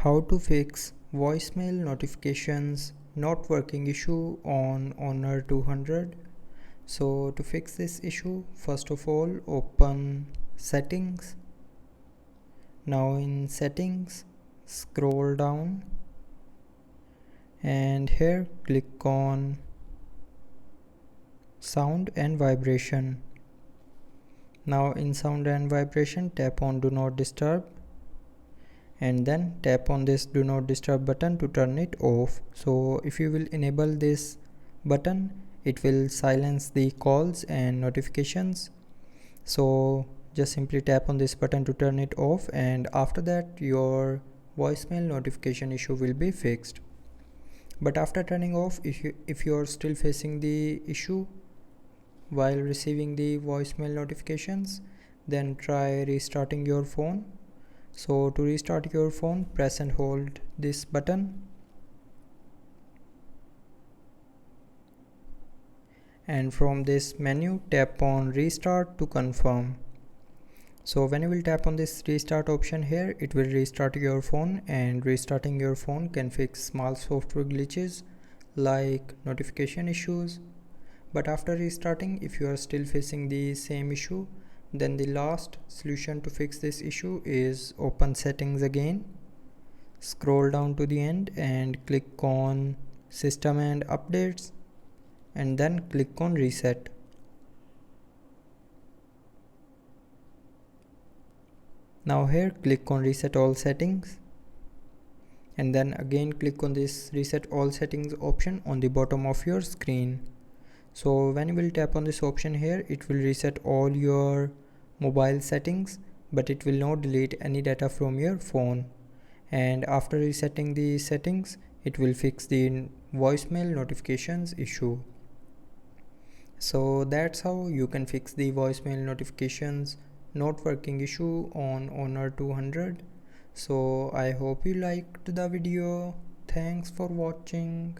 How to fix voicemail notifications not working issue on Honor 200. So to fix this issue, first of all open settings. Now in settings, scroll down and here click on sound and vibration. Now in sound and vibration, tap on do not disturb and then tap on this do not disturb button to turn it off. So if you will enable this button, it will silence the calls and notifications. So just simply tap on this button to turn it off, and after that your voicemail notification issue will be fixed. But after turning off, if you are still facing the issue while receiving the voicemail notifications, then try restarting your phone. So to restart your phone, press and hold this button and from this menu tap on restart to confirm. So when you will tap on this restart option here, it will restart your phone, and restarting your phone can fix small software glitches like notification issues. But after restarting, if you are still facing the same issue, then the last solution to fix this issue is open settings again. Scroll down to the end and click on system and updates and then click on reset. Now here click on reset all settings and then again click on this reset all settings option on the bottom of your screen. So when you will tap on this option here, it will reset all your mobile settings, but it will not delete any data from your phone. And after resetting the settings, it will fix the voicemail notifications issue. So that's how you can fix the voicemail notifications not working issue on Honor 200. So I hope you liked the video. Thanks for watching.